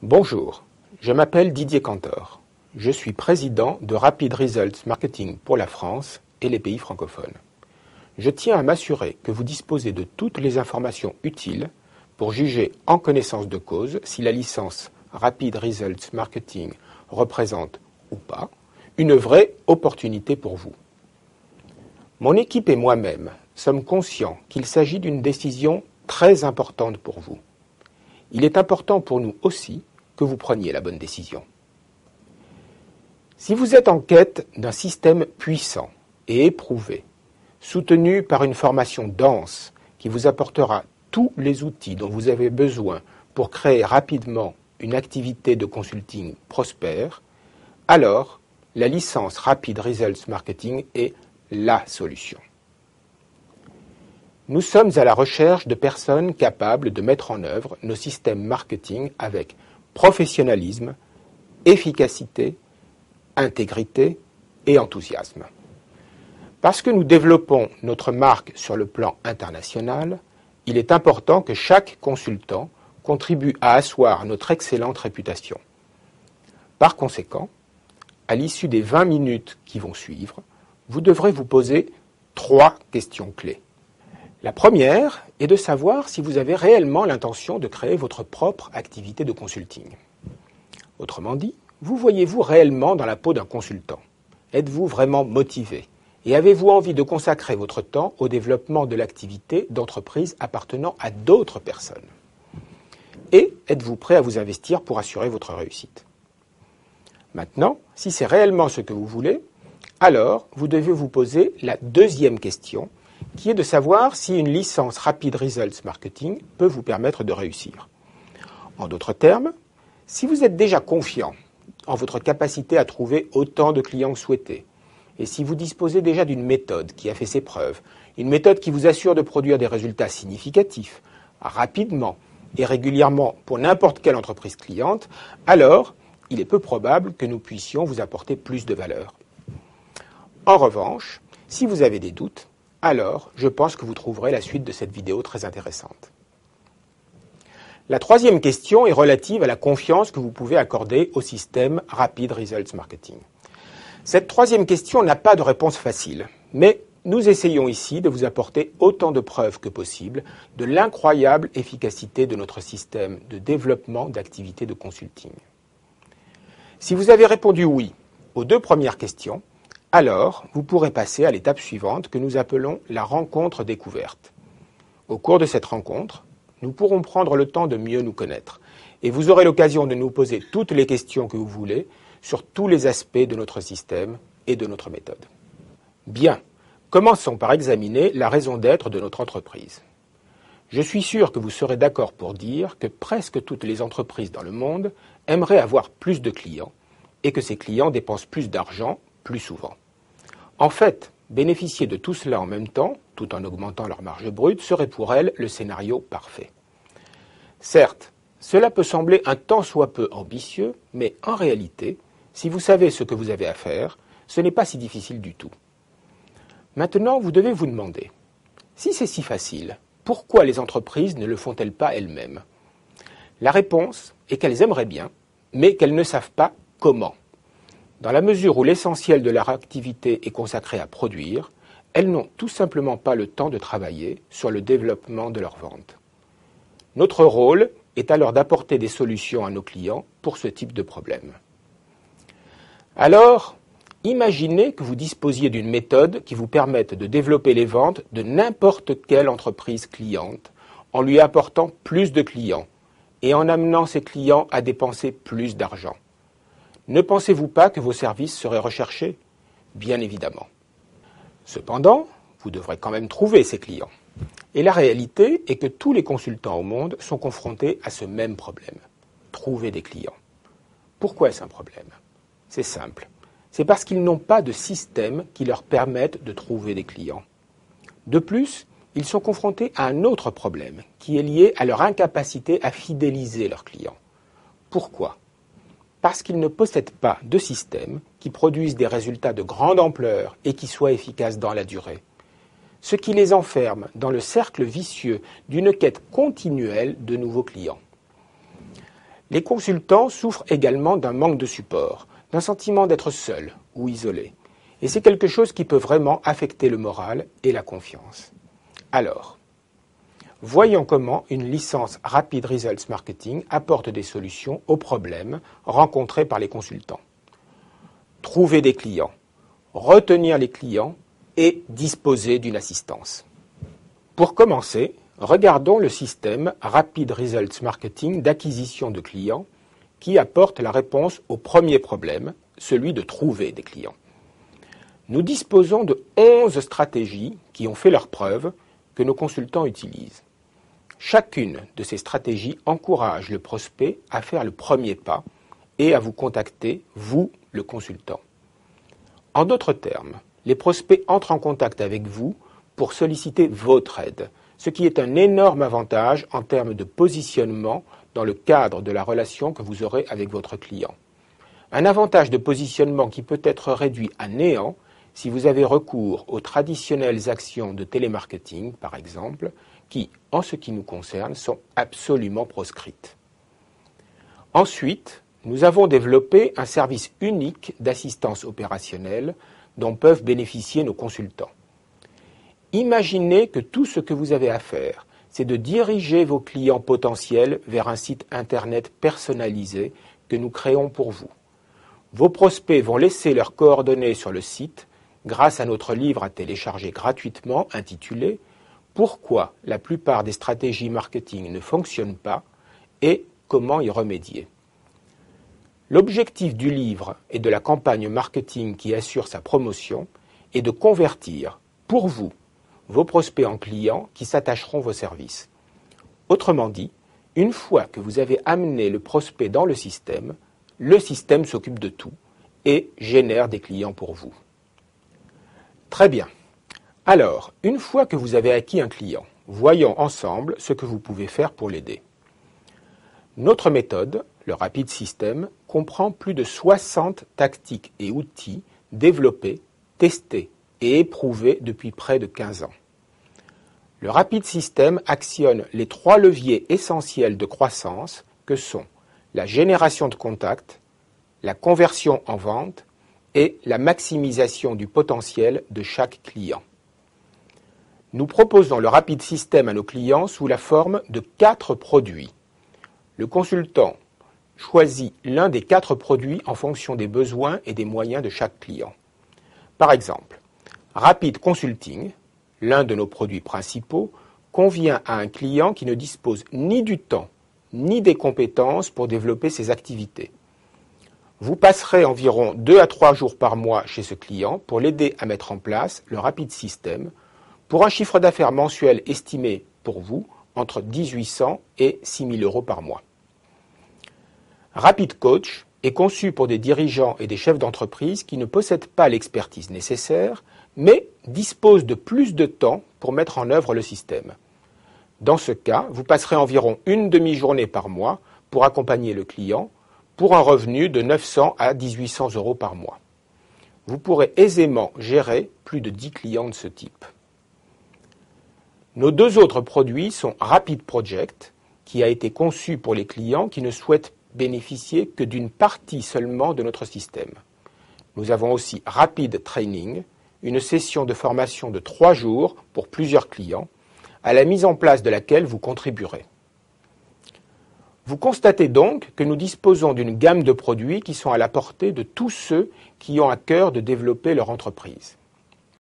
Bonjour, je m'appelle Didier Cantor. Je suis président de Rapid Results Marketing pour la France et les pays francophones. Je tiens à m'assurer que vous disposez de toutes les informations utiles pour juger en connaissance de cause si la licence Rapid Results Marketing représente ou pas une vraie opportunité pour vous. Mon équipe et moi-même sommes conscients qu'il s'agit d'une décision très importante pour vous. Il est important pour nous aussi que vous preniez la bonne décision. Si vous êtes en quête d'un système puissant et éprouvé, soutenu par une formation dense qui vous apportera tous les outils dont vous avez besoin pour créer rapidement une activité de consulting prospère, alors la licence Rapid Results Marketing est la solution. Nous sommes à la recherche de personnes capables de mettre en œuvre nos systèmes marketing avec professionnalisme, efficacité, intégrité et enthousiasme. Parce que nous développons notre marque sur le plan international, il est important que chaque consultant contribue à asseoir notre excellente réputation. Par conséquent, à l'issue des 20 minutes qui vont suivre, vous devrez vous poser 3 questions clés. La première est de savoir si vous avez réellement l'intention de créer votre propre activité de consulting. Autrement dit, vous voyez-vous réellement dans la peau d'un consultant? Êtes-vous vraiment motivé? Et avez-vous envie de consacrer votre temps au développement de l'activité d'entreprise appartenant à d'autres personnes? Et êtes-vous prêt à vous investir pour assurer votre réussite? Maintenant, si c'est réellement ce que vous voulez, alors vous devez vous poser la deuxième question, qui est de savoir si une licence Rapid Results Marketing peut vous permettre de réussir. En d'autres termes, si vous êtes déjà confiant en votre capacité à trouver autant de clients que souhaité, et si vous disposez déjà d'une méthode qui a fait ses preuves, une méthode qui vous assure de produire des résultats significatifs, rapidement et régulièrement pour n'importe quelle entreprise cliente, alors il est peu probable que nous puissions vous apporter plus de valeur. En revanche, si vous avez des doutes, alors je pense que vous trouverez la suite de cette vidéo très intéressante. La troisième question est relative à la confiance que vous pouvez accorder au système Rapid Results Marketing. Cette troisième question n'a pas de réponse facile, mais nous essayons ici de vous apporter autant de preuves que possible de l'incroyable efficacité de notre système de développement d'activités de consulting. Si vous avez répondu oui aux 2 premières questions, alors vous pourrez passer à l'étape suivante que nous appelons la rencontre découverte. Au cours de cette rencontre, nous pourrons prendre le temps de mieux nous connaître et vous aurez l'occasion de nous poser toutes les questions que vous voulez sur tous les aspects de notre système et de notre méthode. Bien, commençons par examiner la raison d'être de notre entreprise. Je suis sûr que vous serez d'accord pour dire que presque toutes les entreprises dans le monde aimeraient avoir plus de clients et que ces clients dépensent plus d'argent plus souvent. En fait, bénéficier de tout cela en même temps, tout en augmentant leur marge brute, serait pour elles le scénario parfait. Certes, cela peut sembler un tant soit peu ambitieux, mais en réalité, si vous savez ce que vous avez à faire, ce n'est pas si difficile du tout. Maintenant, vous devez vous demander, si c'est si facile, pourquoi les entreprises ne le font-elles pas elles-mêmes? La réponse est qu'elles aimeraient bien, mais qu'elles ne savent pas comment. Dans la mesure où l'essentiel de leur activité est consacré à produire, elles n'ont tout simplement pas le temps de travailler sur le développement de leurs ventes. Notre rôle est alors d'apporter des solutions à nos clients pour ce type de problème. Alors, imaginez que vous disposiez d'une méthode qui vous permette de développer les ventes de n'importe quelle entreprise cliente en lui apportant plus de clients et en amenant ces clients à dépenser plus d'argent. Ne pensez-vous pas que vos services seraient recherchés? Bien évidemment. Cependant, vous devrez quand même trouver ces clients. Et la réalité est que tous les consultants au monde sont confrontés à ce même problème. Trouver des clients. Pourquoi est-ce un problème? C'est simple. C'est parce qu'ils n'ont pas de système qui leur permette de trouver des clients. De plus, ils sont confrontés à un autre problème qui est lié à leur incapacité à fidéliser leurs clients. Pourquoi? Parce qu'ils ne possèdent pas de système qui produise des résultats de grande ampleur et qui soient efficaces dans la durée. Ce qui les enferme dans le cercle vicieux d'une quête continuelle de nouveaux clients. Les consultants souffrent également d'un manque de support, d'un sentiment d'être seul ou isolé. Et c'est quelque chose qui peut vraiment affecter le moral et la confiance. Alors, voyons comment une licence Rapid Results Marketing apporte des solutions aux problèmes rencontrés par les consultants. Trouver des clients, retenir les clients et disposer d'une assistance. Pour commencer, regardons le système Rapid Results Marketing d'acquisition de clients qui apporte la réponse au premier problème, celui de trouver des clients. Nous disposons de 11 stratégies qui ont fait leurs preuves que nos consultants utilisent. Chacune de ces stratégies encourage le prospect à faire le premier pas et à vous contacter, vous, le consultant. En d'autres termes, les prospects entrent en contact avec vous pour solliciter votre aide, ce qui est un énorme avantage en termes de positionnement dans le cadre de la relation que vous aurez avec votre client. Un avantage de positionnement qui peut être réduit à néant si vous avez recours aux traditionnelles actions de télémarketing, par exemple, qui, en ce qui nous concerne, sont absolument proscrites. Ensuite, nous avons développé un service unique d'assistance opérationnelle dont peuvent bénéficier nos consultants. Imaginez que tout ce que vous avez à faire, c'est de diriger vos clients potentiels vers un site Internet personnalisé que nous créons pour vous. Vos prospects vont laisser leurs coordonnées sur le site grâce à notre livre à télécharger gratuitement intitulé « Pourquoi la plupart des stratégies marketing ne fonctionnent pas et comment y remédier ». L'objectif du livre et de la campagne marketing qui assure sa promotion est de convertir, pour vous, vos prospects en clients qui s'attacheront vos services. Autrement dit, une fois que vous avez amené le prospect dans le système s'occupe de tout et génère des clients pour vous. Très bien. Alors, une fois que vous avez acquis un client, voyons ensemble ce que vous pouvez faire pour l'aider. Notre méthode, le Rapid System, comprend plus de 60 tactiques et outils développés, testés et éprouvés depuis près de 15 ans. Le Rapid System actionne les 3 leviers essentiels de croissance que sont la génération de contacts, la conversion en vente et la maximisation du potentiel de chaque client. Nous proposons le Rapid System à nos clients sous la forme de 4 produits. Le consultant choisit l'un des 4 produits en fonction des besoins et des moyens de chaque client. Par exemple, Rapid Consulting, l'un de nos produits principaux, convient à un client qui ne dispose ni du temps ni des compétences pour développer ses activités. Vous passerez environ 2 à 3 jours par mois chez ce client pour l'aider à mettre en place le Rapid System pour un chiffre d'affaires mensuel estimé pour vous entre 1800 et 6000 euros par mois. Rapid Coach est conçu pour des dirigeants et des chefs d'entreprise qui ne possèdent pas l'expertise nécessaire, mais disposent de plus de temps pour mettre en œuvre le système. Dans ce cas, vous passerez environ une demi-journée par mois pour accompagner le client pour un revenu de 900 à 1800 euros par mois. Vous pourrez aisément gérer plus de 10 clients de ce type. Nos 2 autres produits sont Rapid Project, qui a été conçu pour les clients qui ne souhaitent bénéficier que d'une partie seulement de notre système. Nous avons aussi Rapid Training, une session de formation de 3 jours pour plusieurs clients, à la mise en place de laquelle vous contribuerez. Vous constatez donc que nous disposons d'une gamme de produits qui sont à la portée de tous ceux qui ont à cœur de développer leur entreprise.